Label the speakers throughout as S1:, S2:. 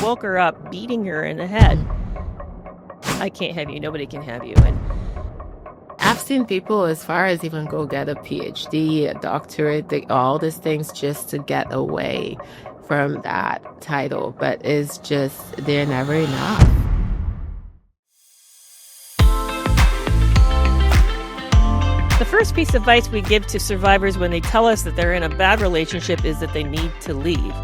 S1: woke her up, beating her in the head. I can't have you. Nobody can have you. And
S2: I've seen people as far as even go get a PhD, a doctorate, all these things just to get away from that title, but it's just, they're never enough.
S1: The first piece of advice we give to survivors when they tell us that they're in a bad relationship is that they need to leave.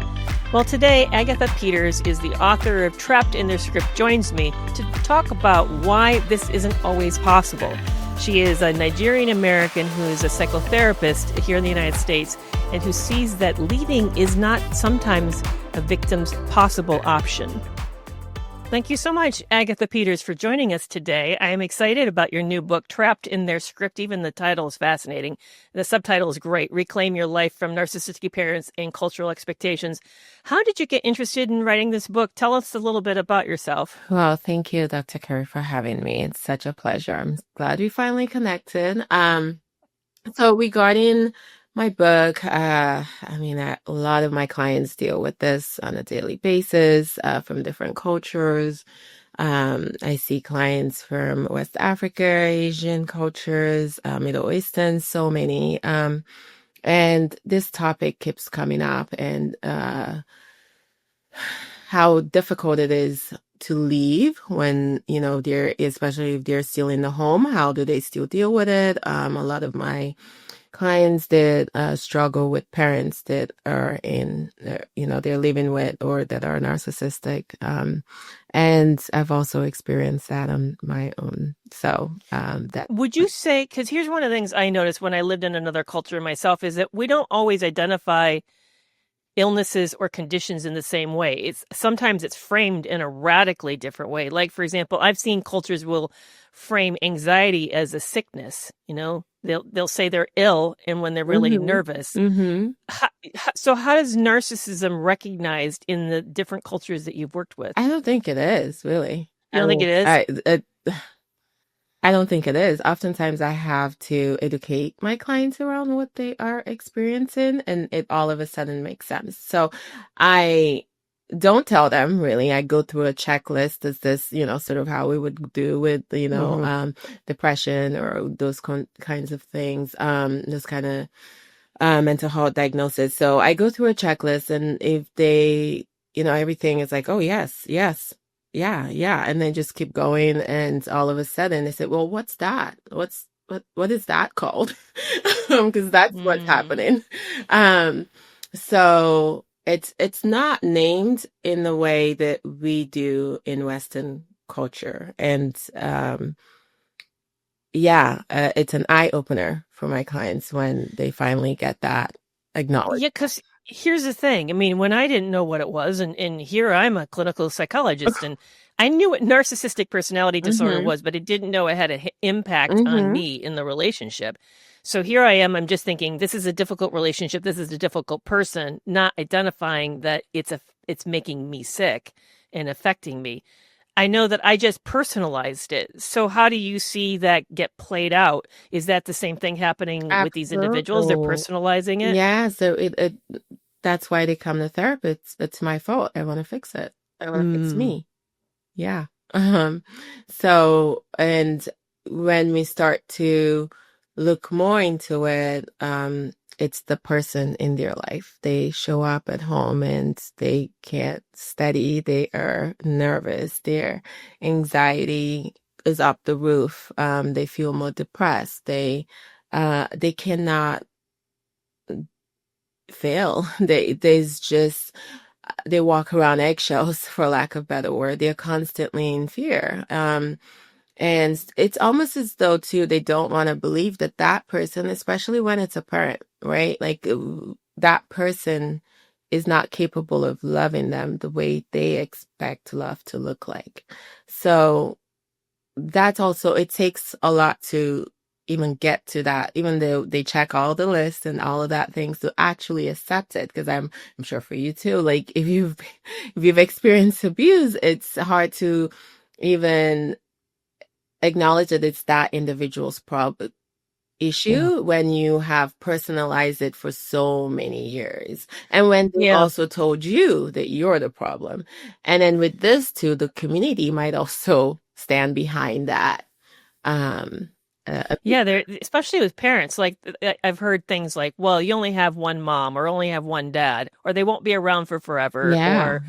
S1: Well, today, Ágatha Peters is the author of Trapped in Their Script, joins me to talk about why this isn't always possible. She is a Nigerian American who is a psychotherapist here in the United States and who sees that leaving is not sometimes a victim's possible option. Thank you so much, Ágatha Peters, for joining us today. I am excited about your new book, Trapped in Their Script. Even the title is fascinating. The subtitle is great, Reclaim Your Life from Narcissistic Parents and Cultural Expectations. How did you get interested in writing this book? Tell us a little bit about yourself.
S2: Well, thank you, Dr. Curry, for having me. It's such a pleasure. I'm glad we finally connected. So regarding my book, a lot of my clients deal with this on a daily basis, from different cultures. I see clients from West Africa, Asian cultures, Middle Eastern, so many. And this topic keeps coming up, and how difficult it is to leave when, especially if they're still in the home. How do they still deal with it? A lot of my clients that struggle with parents that are they're living with or that are narcissistic. And I've also experienced that on my own. So that
S1: would you say, because here's one of the things I noticed when I lived in another culture myself, is that we don't always identify illnesses or conditions in the same way. Sometimes it's framed in a radically different way. Like, for example, I've seen cultures will frame anxiety as a sickness. They'll say they're ill, and when they're really nervous.
S2: Mm-hmm.
S1: So how is narcissism recognized in the different cultures that you've worked with?
S2: I don't think it is, really.
S1: You don't think it is?
S2: I don't think it is. Oftentimes I have to educate my clients around what they are experiencing, and it all of a sudden makes sense. So I don't tell them, really. I go through a checklist. Is this, sort of how we would do with, depression or those kinds of things, those kind of mental health diagnosis. So I go through a checklist, and if they, everything is like, oh, yes. Yeah. And then just keep going. And all of a sudden they said, well, what's that? What is that called? Because that's what's happening. So it's not named in the way that we do in Western culture. And, it's an eye opener for my clients when they finally get that acknowledged.
S1: Yeah, because here's the thing. I mean, when I didn't know what it was, and here I'm a clinical psychologist, and I knew what narcissistic personality disorder was, but I didn't know it had an impact on me in the relationship. So here I am. I'm just thinking, this is a difficult relationship. This is a difficult person, not identifying that it's making me sick and affecting me. I know that I just personalized it. So how do you see that get played out? Is that the same thing happening with these individuals? They're personalizing it?
S2: Yeah, so that's why they come to therapy. It's my fault. I want to fix it. I want to fix me. Yeah. So, and when we start to look more into it, it's the person in their life. They show up at home and they can't study. They are nervous. Their anxiety is up the roof. They feel more depressed. They cannot fail. They walk around eggshells, for lack of a better word. They're constantly in fear. And it's almost as though, too, they don't want to believe that person, especially when it's a parent, right? Like, that person is not capable of loving them the way they expect love to look like. So that's also, it takes a lot to even get to that, even though they check all the lists and all of that things to actually accept it. Because I'm sure for you too, like if you've experienced abuse, it's hard to even acknowledge that it's that individual's problem. issue when you have personalized it for so many years. And when they
S1: Yeah.
S2: also told you that you're the problem. And then with this too, the community might also stand behind that. Um,
S1: Yeah, there, especially with parents. Like I've heard things like, "Well, you only have one mom, or only have one dad, or they won't be around for forever,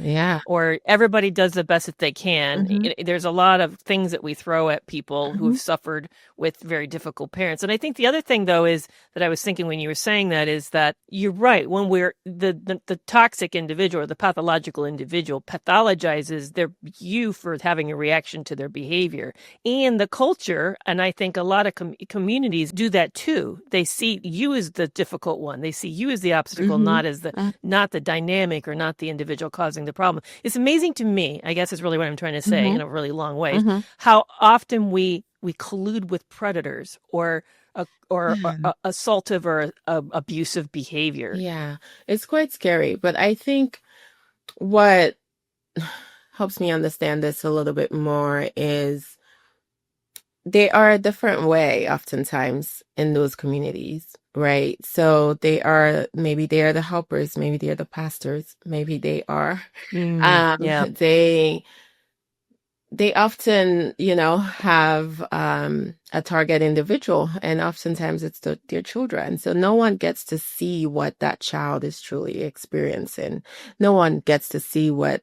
S2: yeah.
S1: or everybody does the best that they can."
S2: Hmm.
S1: There's a lot of things that we throw at people who
S2: Hmm.
S1: have suffered with very difficult parents. And I think the other thing, though, is that I was thinking when you were saying that is that you're right. When we're the toxic individual or the pathological individual pathologizes you for having a reaction to their behavior. And the culture, and I think a lot of communities do that too. They see you as the difficult one. They see you as the obstacle,
S2: Hmm.
S1: not the dynamic or not the individual causing the problem. It's amazing to me, I guess is really what I'm trying to say
S2: Hmm.
S1: in a really long way,
S2: Hmm.
S1: how often we collude with predators or assaultive or abusive behavior.
S2: Yeah, it's quite scary, but I think what helps me understand this a little bit more is they are a different way oftentimes in those communities, right? So maybe they are the helpers, maybe they are the pastors, maybe they are,
S1: Yeah.
S2: they often, have a target individual, and oftentimes it's their children. So no one gets to see what that child is truly experiencing. No one gets to see what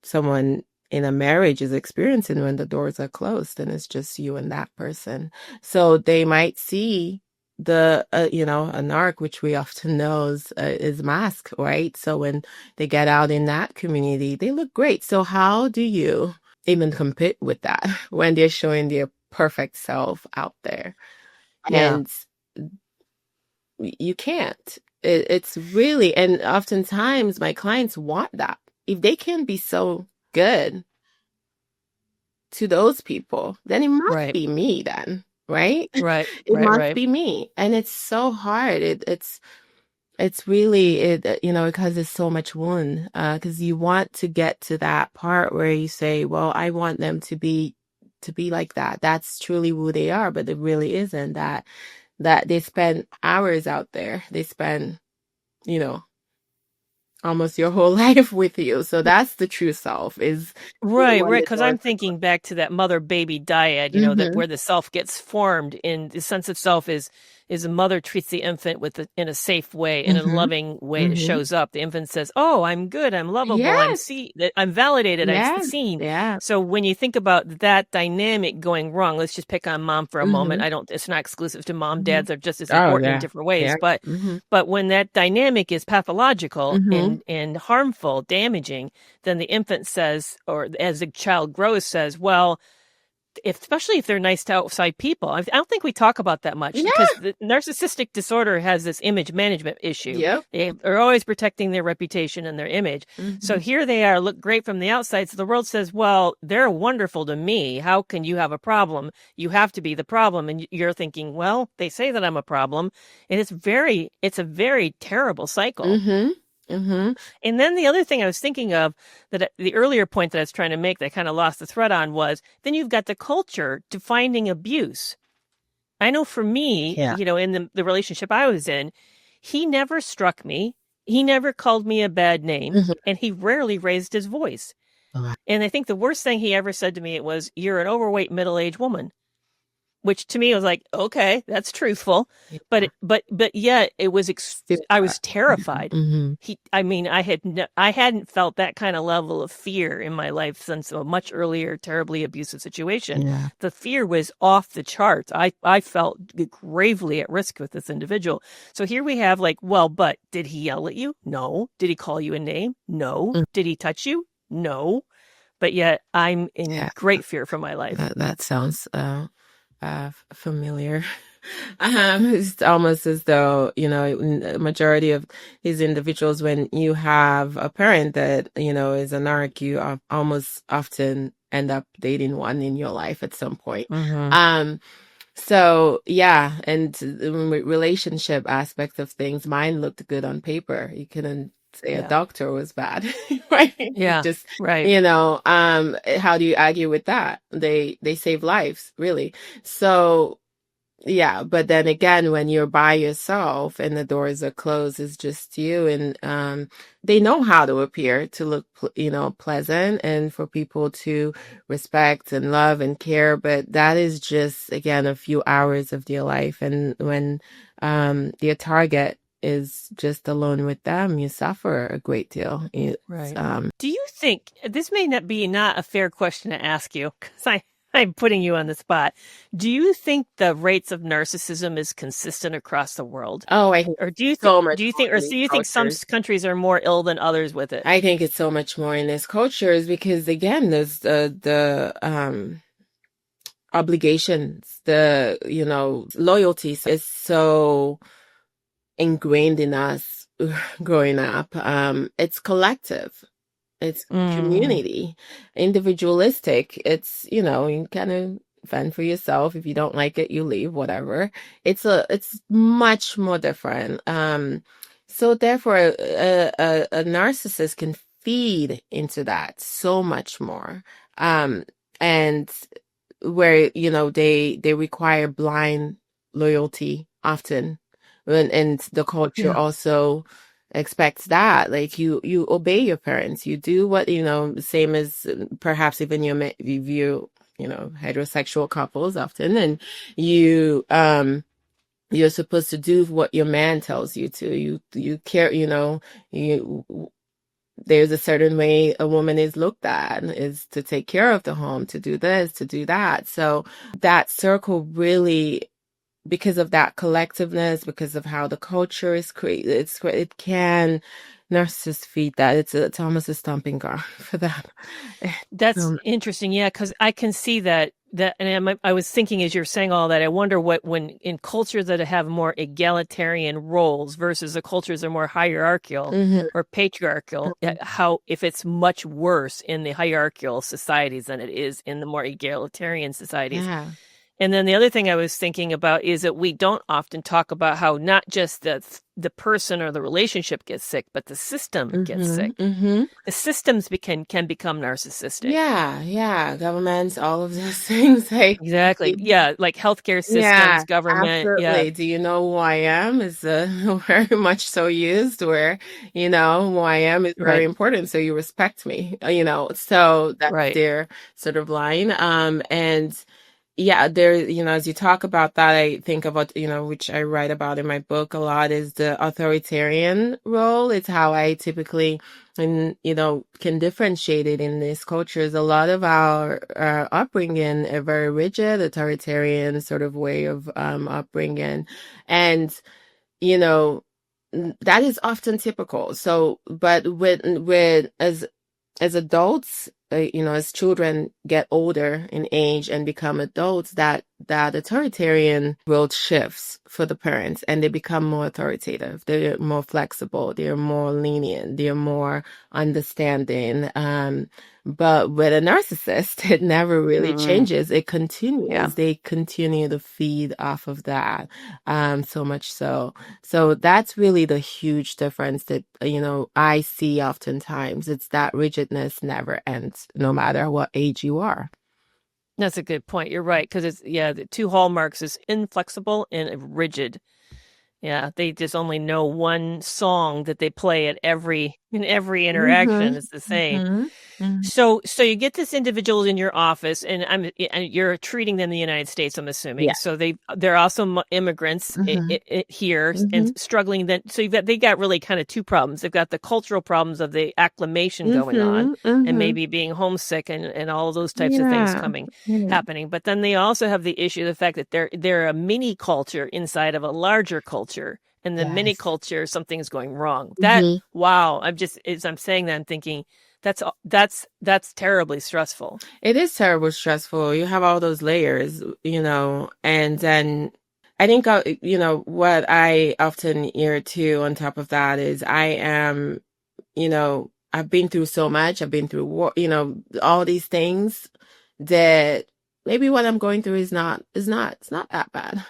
S2: someone in a marriage is experiencing when the doors are closed and it's just you and that person. So they might see a narc, which we often know is mask, right? So when they get out in that community, they look great. So how do you even compete with that when they're showing their perfect self out there?
S1: Yeah.
S2: And you can't. It's really, and oftentimes my clients want that. If they can be so good to those people, then it must
S1: Right.
S2: be me then, right?
S1: Right.
S2: It
S1: Right.
S2: must
S1: Right.
S2: be me. And it's so hard. It's really it causes so much wound because you want to get to that part where you say, well, I want them to be like that. That's truly who they are, but it really isn't that they spend hours out there. They spend, you know, almost your whole life with you. So that's the true self is the
S1: Right,
S2: one
S1: right.
S2: the
S1: Because
S2: doors
S1: I'm
S2: are
S1: thinking back to that mother-baby dyad, that
S2: closed.
S1: where the self gets formed, in the sense of self is a mother treats the infant in a safe way, in a
S2: Hmm.
S1: loving way. It
S2: Hmm.
S1: shows up. The infant says, "Oh, I'm good. I'm lovable.
S2: Yes,
S1: I'm validated. I'm
S2: yes,
S1: seen."
S2: yeah.
S1: So when you think about that dynamic going wrong, let's just pick on mom for a moment.
S2: Hmm.
S1: It's not exclusive to mom.
S2: Hmm.
S1: Dads are just as
S2: Oh
S1: important in
S2: yeah,
S1: different ways,
S2: yeah.
S1: but
S2: Hmm.
S1: when that dynamic is pathological
S2: Hmm.
S1: and harmful, damaging, then the infant says, or as the child grows, says, well, especially if they're nice to outside people. I don't think we talk about that much because
S2: Yeah.
S1: the narcissistic disorder has this image management issue.
S2: Yep.
S1: They're always protecting their reputation and their image. So
S2: Hmm.
S1: here they are, look great from the outside. So the world says, well, they're wonderful to me. How can you have a problem? You have to be the problem. And you're thinking, well, they say that I'm a problem. And it's a very terrible cycle.
S2: Hmm. Hmm.
S1: And then the other thing I was thinking of, that the earlier point that I was trying to make that I kind of lost the thread on, was then you've got the culture defining abuse. I know for me,
S3: Yeah.
S1: in the relationship I was in, he never struck me. He never called me a bad name,
S2: Hmm.
S1: and he rarely raised his voice.
S3: Wow.
S1: And I think the worst thing he ever said to me was, "You're an overweight middle-aged woman." Which to me was like, okay, that's truthful,
S2: Yeah.
S1: but yet it was I
S2: Super.
S1: was terrified.
S2: Hmm.
S1: I hadn't felt that kind of level of fear in my life since a much earlier terribly abusive situation.
S2: Yeah.
S1: The fear was off the charts. I felt gravely at risk with this individual. So here we have like, well, but did he yell at you? No. Did he call you a name? No.
S2: Mm.
S1: Did he touch you? No. But yet I'm in
S2: Yeah.
S1: great fear for my life.
S2: That sounds familiar. It's almost as though, a majority of these individuals, when you have a parent that, is a narc, you almost often end up dating one in your life at some point.
S1: Mm-hmm.
S2: So yeah, and the relationship aspects of things, mine looked good on paper. You couldn't say a
S1: Yeah.
S2: doctor was bad, right?
S1: Yeah.
S2: Just,
S1: Right.
S2: how do you argue with that? They save lives, really. So Yeah, but then again, when you're by yourself and the doors are closed, it's just you, and they know how to appear to look, pleasant, and for people to respect and love and care. But that is just again a few hours of their life, and when their target is just alone with them, you suffer a great deal.
S1: Right. Do you think this may not a fair question to ask you because I'm putting you on the spot. Do you think the rates of narcissism is consistent across the world?
S2: Oh, I think
S1: Or do you
S2: so
S1: think
S2: much more in these
S1: some
S2: cultures.
S1: countries are more ill than others with it?
S2: I think it's so much more in this cultures because again, there's the obligations, the loyalty is so ingrained in us growing up. It's collective. It's community, individualistic. It's, you kind of fend for yourself. If you don't like it, you leave, whatever. It's much more different. So therefore a narcissist can feed into that so much more. And where, they require blind loyalty often. And the culture
S1: Yeah.
S2: also expects that, like you obey your parents, you do what same as perhaps even you heterosexual couples often, and you're supposed to do what your man tells you to. You care, you there's a certain way a woman is looked at, is to take care of the home, to do this, to do that. So that circle really, because of that collectiveness, because of how the culture is created, it can narcissists feed that. It's almost a stomping ground for them.
S1: That's interesting. Yeah, because I can see that. And I was thinking as you're saying all that, I wonder when in cultures that have more egalitarian roles versus the cultures that are more hierarchical or patriarchal, how if it's much worse in the hierarchical societies than it is in the more egalitarian societies.
S2: Yeah.
S1: And then the other thing I was thinking about is that we don't often talk about how not just the person or the relationship gets sick, but the system gets sick. The systems can become narcissistic.
S2: Yeah. Governments, all of those things. Like,
S1: exactly. Yeah, like healthcare systems, government.
S2: absolutely.
S1: Yeah.
S2: Do you know who I am? Is very much so used where, who I am is very important. So you respect me, so that's their sort of line. And yeah, there, as you talk about that, I think about, which I write about in my book a lot, is the authoritarian role. It's how I typically, and, can differentiate it in these cultures. A lot of our upbringing, a very rigid, authoritarian sort of way of upbringing. And, that is often typical. So, but with as adults, as children get older in age and become adults, that authoritarian role shifts for the parents, and they become more authoritative. They're more flexible. They're more lenient. They're more understanding. But with a narcissist, it never really changes. It continues. Yeah. They continue to feed off of that. So much so. So that's really the huge difference that, I see oftentimes. It's that rigidness never ends, no matter what age you are.
S1: That's a good point. You're right. Because the two hallmarks is inflexible and rigid. Yeah, they just only know one song that they play in every interaction. It's the same. So you get this individual in your office, and you're treating them in the United States, I'm assuming. Yeah. So they're also immigrants here and struggling. So they got really kind of two problems. They've got the cultural problems of the acclimation going on, and maybe being homesick and all of those types of things happening. But then they also have the issue of the fact that they're a mini culture inside of a larger culture. And the mini culture, something's going wrong. Wow. As I'm saying that, I'm thinking that's terribly stressful.
S2: It is terribly stressful. You have all those layers, and then I think, what I often hear too on top of that is I am, I've been through so much. I've been through war, all these things that maybe what I'm going through it's not that bad.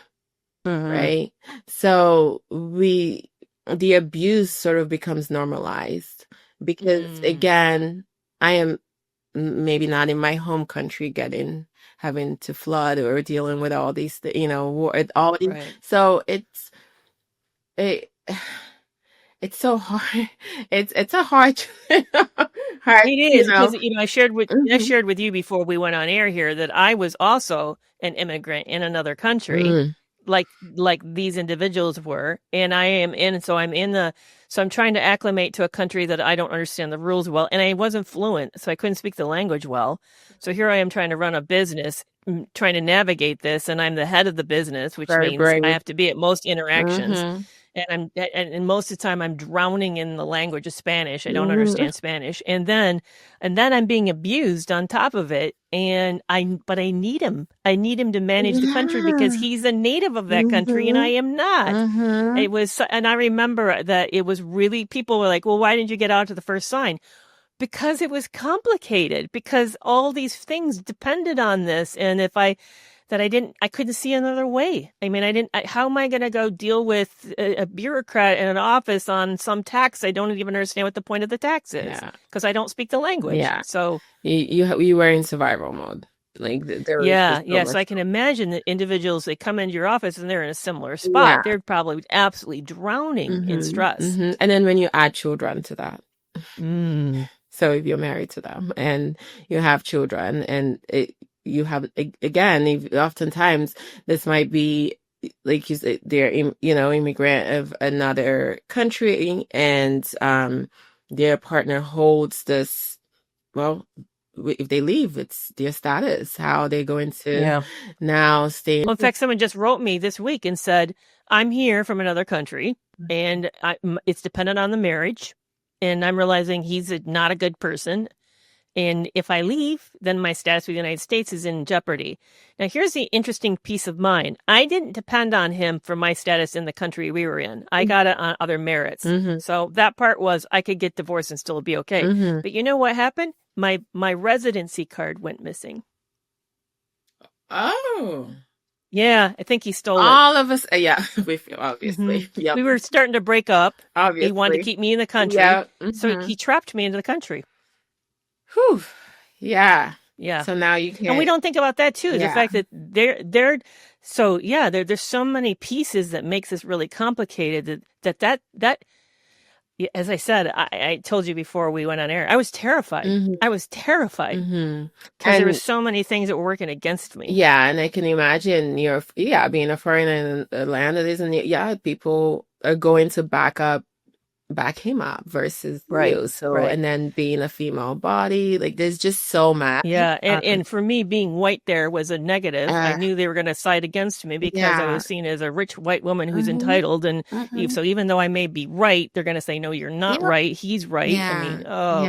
S2: Right. So the abuse sort of becomes normalized because again, I am maybe not in my home country having to flood or dealing with all these, war, all these.
S1: Right.
S2: So it, it's so hard. It's a hard, hard,
S1: It is because I
S2: Mhm.
S1: shared with you before we went on air here that I was also an immigrant in another country,
S2: Mm,
S1: like these individuals were, and so I'm trying to acclimate to a country that I don't understand the rules well, and I wasn't fluent, so I couldn't speak the language well. So here I am trying to run a business, trying to navigate this, and I'm the head of the business, which
S2: very
S1: means I
S2: brave.
S1: have to be at most interactions.
S2: Mm-hmm.
S1: And most of the time I'm drowning in the language of Spanish. I don't
S2: Mm-hmm.
S1: understand Spanish. And then I'm being abused on top of it. But I need him. I need him to manage the country because
S2: Yeah.
S1: he's a native of that country and I
S2: Mm-hmm.
S1: am not.
S2: Mm-hmm.
S1: And I remember that it was really, people were like, well, why didn't you get out to the first sign? Because it was complicated, because all these things depended on this. And I couldn't see another way. I mean, how am I going to go deal with a bureaucrat in an office on some tax? I don't even understand what the point of the tax is
S2: Yeah.
S1: because I don't speak the language.
S2: Yeah.
S1: So,
S2: You were in survival mode. Like there was
S1: yeah,
S2: just so
S1: yeah. So
S2: much.
S1: I can imagine that individuals, they come into your office and they're in a similar spot.
S2: Yeah.
S1: They're probably absolutely drowning in
S2: Mm-hmm.
S1: stress.
S2: Mm-hmm. And then when you add children to that.
S1: Mm.
S2: So if you're married to them and you have children and you have, again, oftentimes this might be, like you said, they're, immigrant of another country, and their partner holds this, well, if they leave, it's their status, how they're going to
S1: Yeah.
S2: now stay.
S1: Well, in fact, someone just wrote me this week and said, I'm here from another country and it's dependent on the marriage. And I'm realizing he's not a good person. And if I leave, then my status with the United States is in jeopardy. Now, here's the interesting piece of mine. I didn't depend on him for my status in the country we were in. I got it on other merits.
S2: Mm-hmm.
S1: So that part was I could get divorced and still be okay.
S2: Mm-hmm.
S1: But you know what happened? My residency card went missing.
S2: Oh.
S1: Yeah, I think he stole it.
S2: All of us, yeah, obviously.
S1: Mm-hmm.
S2: Yep.
S1: We were starting to break up.
S2: Obviously.
S1: He wanted to keep me in the country.
S2: Yeah.
S1: So
S2: Mm-hmm.
S1: he trapped me into the country.
S2: Whew. Yeah.
S1: Yeah.
S2: So now you can't.
S1: And we don't think about that too. The
S2: Yeah.
S1: fact that there's so many pieces that makes this really complicated that yeah, as I said, I told you before we went on air, I was terrified.
S2: Mm-hmm.
S1: I was terrified
S2: Mm-hmm.
S1: because there were so many things that were working against me.
S2: Yeah, and I can imagine being a foreigner in a land that isn't, people are going to back him up versus
S1: Right,
S2: you. So,
S1: right.
S2: and then being a female body, like there's just so much.
S1: Yeah, and for me, being white there was a negative. I knew they were going to side against me because I was seen as a rich white woman who's entitled. And so even though I may be right, they're going to say, no, you're not right. He's right.
S2: Yeah.
S1: I mean,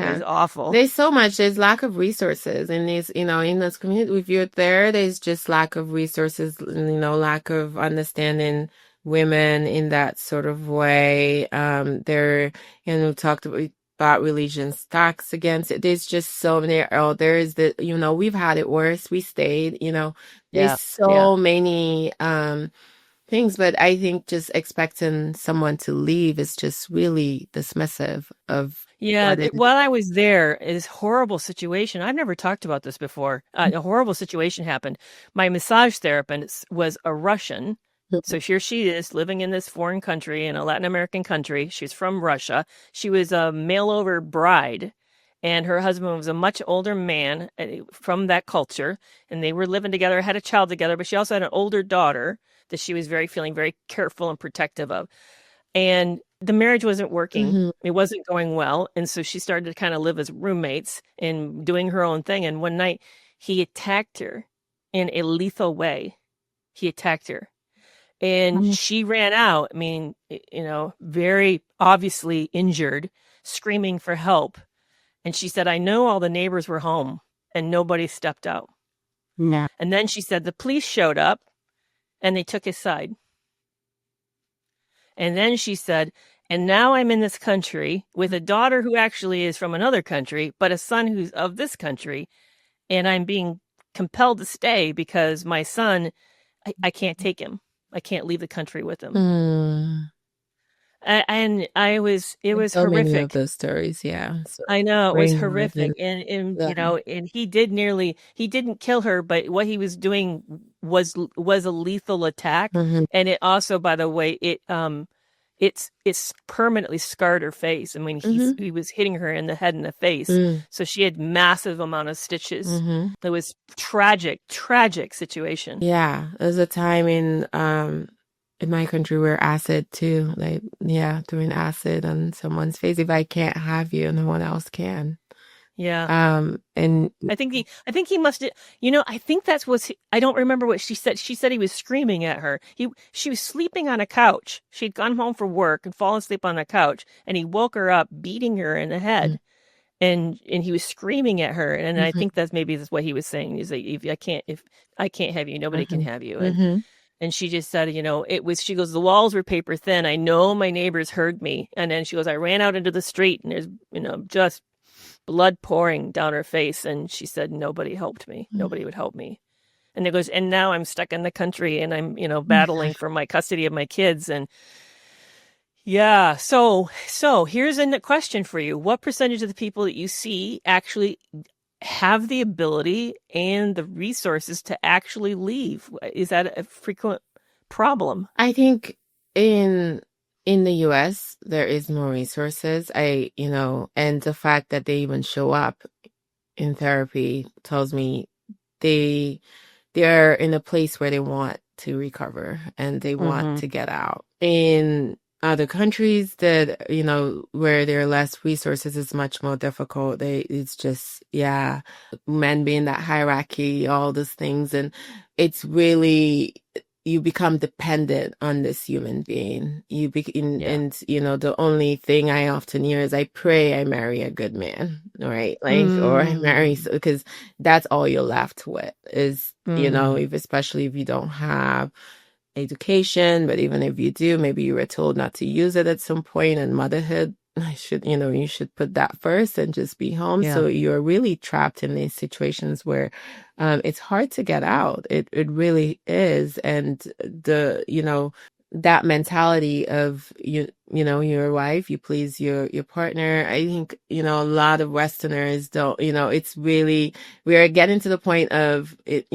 S1: it was awful.
S2: There's so much. There's lack of resources in these, in this community. If you're there, there's just lack of resources, lack of understanding women in that sort of way. Talked about religion stacks against it. There's just so many. There's we've had it worse. We stayed. There's so many things, but I think just expecting someone to leave is just really dismissive of.
S1: Yeah, while I was there, this horrible situation. I've never talked about this before. A horrible situation happened. My massage therapist was a Russian. So here she is living in this foreign country, in a Latin American country. She's from Russia. She was a mail-over bride, and her husband was a much older man from that culture, and they were living together, had a child together, but she also had an older daughter that she was feeling very careful and protective of. And the marriage wasn't working.
S2: Mm-hmm.
S1: It wasn't going well. And so she started to kind of live as roommates and doing her own thing. And one night he attacked her in a lethal way. He attacked her. And she ran out, very obviously injured, screaming for help. And she said, I know all the neighbors were home and nobody stepped out.
S2: Yeah.
S1: And then she said the police showed up and they took his side. And then she said, and now I'm in this country with a daughter who actually is from another country, but a son who's of this country. And I'm being compelled to stay because my son, I can't take him. I can't leave the country with him. And it
S2: There's
S1: was
S2: so many of
S1: horrific.
S2: those stories, yeah. So
S1: I know it was
S2: brain
S1: horrific,
S2: within
S1: and you
S2: them.
S1: know, and he didn't kill her, but what he was doing was a lethal attack,
S2: Hmm.
S1: and it also, by the way, it's permanently scarred her face. I mean,
S2: Hmm.
S1: he was hitting her in the head and the face,
S2: Mm.
S1: so she had massive amount of stitches.
S2: Hmm.
S1: It was tragic situation.
S2: Yeah, there's a time in my country where acid too, like yeah, throwing acid on someone's face. If I can't have you, no one else can.
S1: Yeah.
S2: And
S1: I think he must, you know, I think that's what, I don't remember what she said. She said he was screaming at her. She was sleeping on a couch. She'd gone home from work and fallen asleep on a couch, and he woke her up, beating her in the head. And he was screaming at her. And I
S2: mm-hmm,
S1: think that's what he was saying. He's like, if I can't have you, nobody can
S2: hmm,
S1: have you.
S2: hmm,
S1: And she just said, you know, she goes, the walls were paper thin. I know my neighbors heard me. And then she goes, I ran out into the street, and there's, you know, just blood pouring down her face. And she said, nobody helped me. Nobody would help me. And it goes, and now I'm stuck in the country, and I'm, you know, battling for my custody of my kids. And yeah, so here's a question for you. What percentage of the people that you see actually have the ability and the resources to actually leave? Is that a frequent problem?
S2: I think in the US there is more resources. And the fact that they even show up in therapy tells me they they're in a place where they want to recover and they want
S1: Mm-hmm.
S2: to get out. In other countries that, where there are less resources, it's much more difficult. It's just, yeah, men being that hierarchy, all those things. And it's really, you become dependent on this human being.
S1: Yeah.
S2: And the only thing I often hear is I pray I marry a good man, right? Like, or I marry,
S1: Mm.
S2: because that's all you're left with is,
S1: Mm.
S2: especially if you don't have education, but even if you do, maybe you were told not to use it at some point, and motherhood, you should put that first and just be home.
S1: Yeah.
S2: So you're really trapped in these situations where it's hard to get out. It really is. And that mentality of your wife, you please your partner. I think, a lot of Westerners don't, it's really, we are getting to the point of it,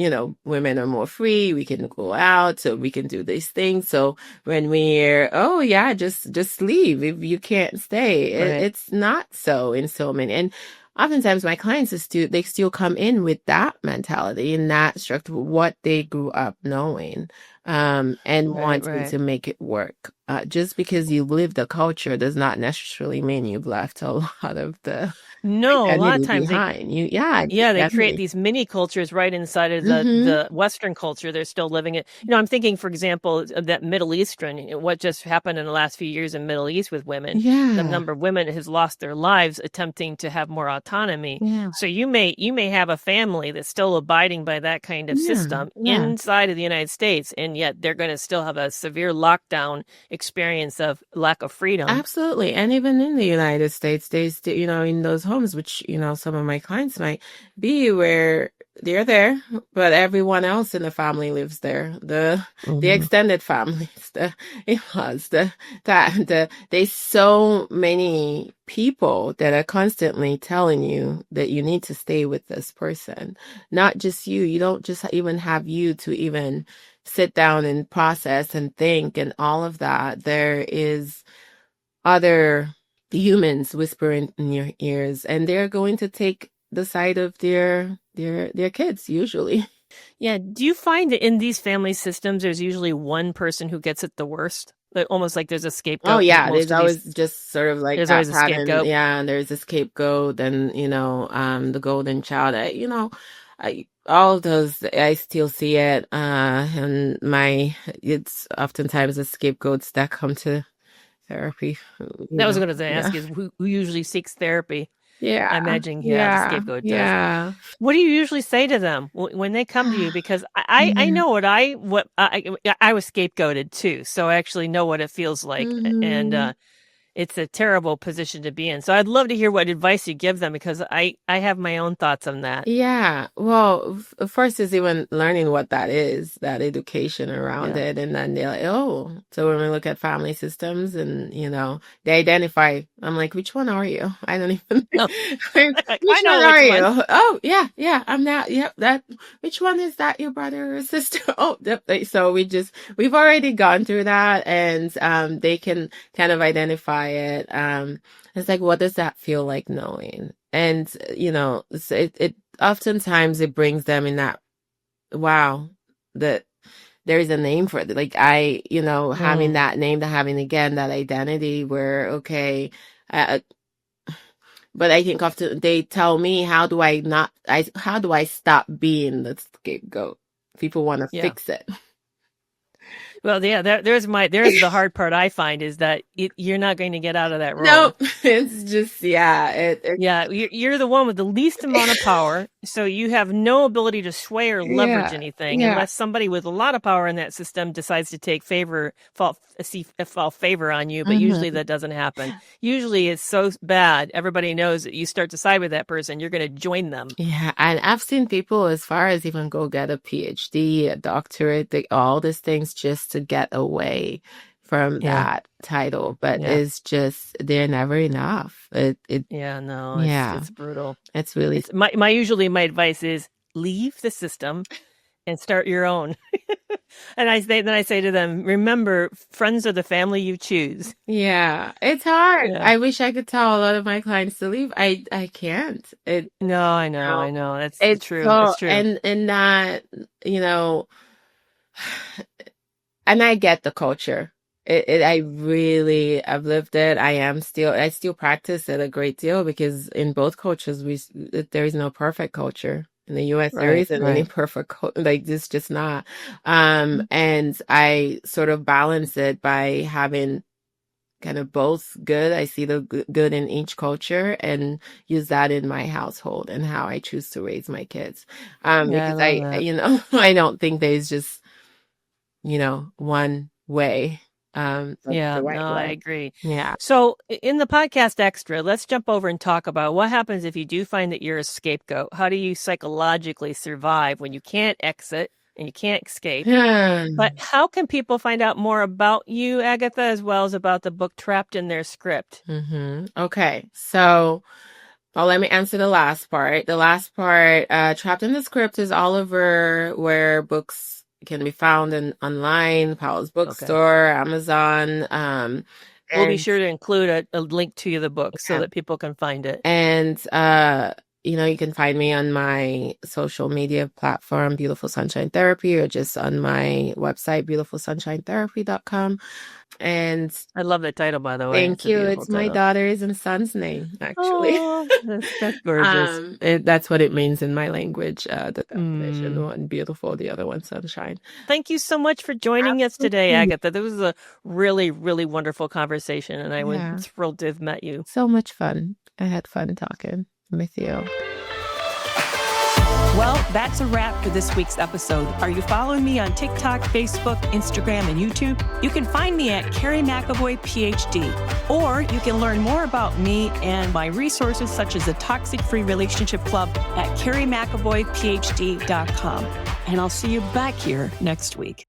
S2: women are more free. We can go out, so we can do these things. So when we're, oh yeah, just leave if you can't stay.
S1: Right.
S2: It's not so in so many. And oftentimes my clients they still come in with that mentality and that structure, what they grew up knowing, and
S1: Right.
S2: wanting
S1: Right.
S2: to make it work. Just because you live the culture does not necessarily mean you've left a lot of the
S1: No, a lot of
S2: identity
S1: times
S2: behind. Yeah,
S1: they create
S2: definitely.
S1: these mini cultures right inside of
S2: Mm-hmm.
S1: the Western culture. They're still living it. You know, I'm thinking, for example, of that Middle Eastern, what just happened in the last few years in Middle East with women. The
S2: Yeah.
S1: number of women has lost their lives attempting to have more autonomy.
S2: Yeah.
S1: So you may have a family that's still abiding by that kind of
S2: Yeah.
S1: system
S2: Yeah.
S1: inside of the United States, and yet they're going to still have a severe lockdown experience of lack of freedom.
S2: Absolutely. And even in the United States, they still, in those homes, which, some of my clients might be, where they're there, but everyone else in the family lives there. The
S1: Mm-hmm.
S2: extended families, there's so many people that are constantly telling you that you need to stay with this person. Not just you. You don't just even have you to even sit down and process and think and all of that. There is other humans whispering in your ears, and they're going to take the side of their kids usually.
S1: Yeah. Do you find that in these family systems, there's usually one person who gets it the worst? Like, almost like there's a
S2: Oh
S1: scapegoat in
S2: yeah,
S1: most
S2: there's
S1: of
S2: always
S1: these.
S2: just sort of like
S1: There's
S2: that
S1: always a
S2: pattern.
S1: scapegoat.
S2: Yeah, and there's a scapegoat, and the golden child. All of those, I still see it. And it's oftentimes the scapegoats that come to therapy.
S1: That was what I was going to
S2: Yeah,
S1: ask, is who usually seeks therapy? I
S2: yeah,
S1: imagine, yeah, the
S2: yeah,
S1: scapegoat does.
S2: yeah.
S1: What do you usually say to them when they come to you? Because I know what I was scapegoated too, so I actually know what it feels like. And
S2: Mm-hmm.
S1: it's a terrible position to be in. So I'd love to hear what advice you give them, because I have my own thoughts on that.
S2: Yeah. Well, first is even learning what that is, that education around it. And then they're like, oh, so when we look at family systems and, they identify, I'm like, which one are you? I don't even know. Which one are you? Oh, yeah, I'm that. Yep, which one is that, your brother or sister? Oh, so we've already gone through that, and they can kind of identify it. It's like, what does that feel like knowing? And, it oftentimes it brings them in that, wow, that there is a name for it. Like having that name, having again that identity where, okay, but I think often they tell me, how do I stop being the scapegoat? People want to fix it.
S1: Well, yeah, there's the hard part I find is that you're not going to get out of that role.
S2: No, it's just,
S1: you're the one with the least amount of power, so you have no ability to sway or leverage anything unless somebody with a lot of power in that system decides to fall favor on you. But usually that doesn't happen. Usually it's so bad, everybody knows that you start to side with that person, you're going to join them.
S2: Yeah, and I've seen people as far as even go get a PhD, a doctorate, all these things just to get away from that title, but it's just, they're never enough. It's brutal. It's really
S1: my advice is leave the system and start your own. And I say to them, remember, friends are the family you choose.
S2: Yeah, it's hard. Yeah. I wish I could tell a lot of my clients to leave. I can't.
S1: No, I know. It's true. It's true.
S2: And that, and I get the culture. I've lived it. I still practice it a great deal, because in both cultures, there is no perfect culture. In the U.S., there isn't any perfect like this, just not. And I sort of balance it by having kind of both good. I see the good in each culture and use that in my household and how I choose to raise my kids. Because I don't think there's just, one way.
S1: I agree.
S2: Yeah.
S1: So in the podcast extra, let's jump over and talk about what happens if you do find that you're a scapegoat. How do you psychologically survive when you can't exit and you can't escape? But how can people find out more about you, Agatha, as well as about the book Trapped in Their Script?
S2: Okay. So, well, let me answer the last part. The last part, Trapped in the Script, is all over where books can be found online, Powell's Bookstore, Amazon.
S1: We'll be sure to include a link to the book so that people can find it.
S2: And, you can find me on my social media platform, Beautiful Sunshine Therapy, or just on my website, beautifulsunshinetherapy.com. And
S1: I love that title, by the way.
S2: Thank you. It's my daughter's and son's name, actually.
S1: Oh, that's gorgeous.
S2: That's what it means in my language. The definition, one beautiful, the other one sunshine.
S1: Thank you so much for joining us today, Agatha. This was a really, really wonderful conversation, and I was thrilled to have met you.
S2: So much fun. I had fun talking with you.
S3: Well, that's a wrap for this week's episode. Are you following me on TikTok, Facebook, Instagram, and YouTube? You can find me at Carrie McAvoy, PhD. Or you can learn more about me and my resources, such as the Toxic Free Relationship Club, at carriemcavoyphd.com. And I'll see you back here next week.